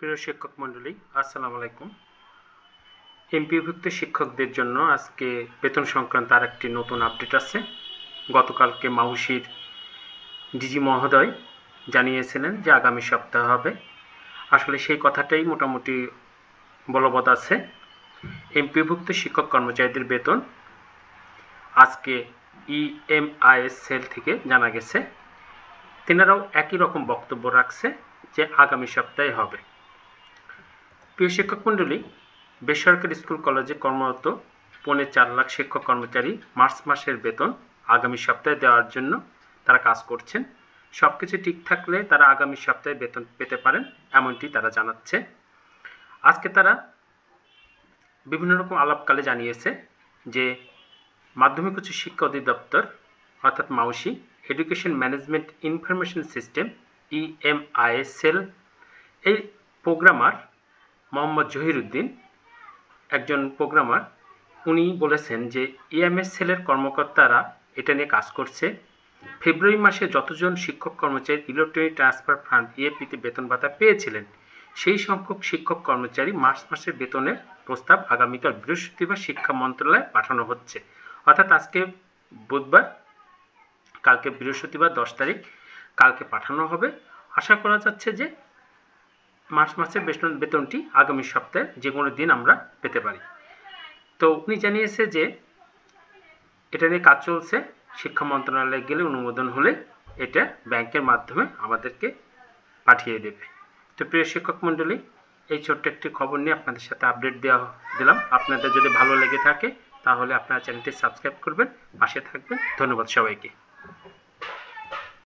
প্রিয় শিক্ষক মণ্ডলী, আসসালামু আলাইকুম। এমপিওভুক্ত শিক্ষকদের জন্য আজকে বেতন সংক্রান্ত আরেকটি নতুন আপডেট আছে। গতকালকে মাউশির ডিজি মহোদয় জানিয়েছিলেন যে আগামী সপ্তাহে হবে। আসলে সেই কথাটাই মোটামুটি বলবৎ আছে। এমপিওভুক্ত শিক্ষক কর্মচারীদের বেতন আজকে ইএমআইএস সেল থেকে জানা গেছে। তেনারাও একই রকম বক্তব্য রাখছে যে আগামী সপ্তাহে হবে। প্রিয় শিক্ষক মণ্ডলী, বেসরকারি স্কুল কলেজে কর্মরত 4.25 লাখ শিক্ষক কর্মচারী মার্চ মাসের বেতন আগামী সপ্তাহে দেওয়ার জন্য তারা কাজ করছেন। সব কিছু ঠিক থাকলে তারা আগামী সপ্তাহে বেতন পেতে পারেন, এমনটি তারা জানাচ্ছে। আজকে তারা বিভিন্ন রকম আলাপকালে জানিয়েছে যে মাধ্যমিক উচ্চ শিক্ষা অধিদপ্তর অর্থাৎ Maushi education management information system EMIS cell এই প্রোগ্রামার মোহাম্মদ জহিরুদ্দিন, একজন প্রোগ্রামার, উনি বলেছেন যে ইএমএস সেলের কর্মকর্তারা এটা নিয়ে কাজ করছে। ফেব্রুয়ারি মাসে যতজন শিক্ষক কর্মচারী ইলেকট্রনিক ট্রান্সফার ফান্ড ইএপিতে বেতন ভাতা পেয়েছিলেন, সেই সংখ্যক শিক্ষক কর্মচারী মার্চ মাসের বেতনের প্রস্তাব আগামীকাল বৃহস্পতিবার শিক্ষা মন্ত্রণালয়ে পাঠানো হচ্ছে। অর্থাৎ আজকে বুধবার, কালকে বৃহস্পতিবার 10 তারিখ, কালকে পাঠানো হবে। আশা করা যাচ্ছে যে মার্চ মাসের বেতনটি আগামী সপ্তাহে যে কোনো দিন আমরা পেতে পারি। তো উনি জানিয়েছে যে এটা নিয়ে কাজ চলছে, শিক্ষা মন্ত্রণালয়ে গেলে অনুমোদন হলে এটা ব্যাংকের মাধ্যমে আমাদেরকে পাঠিয়ে দেবে। তো প্রিয় শিক্ষক মণ্ডলী, এই ছোট্ট একটি খবর নিয়ে আপনাদের সাথে আপডেট দিলাম। আপনাদের যদি ভালো লেগে থাকে তাহলে আপনারা চ্যানেলটি সাবস্ক্রাইব করবেন, পাশে থাকবেন। ধন্যবাদ সবাইকে।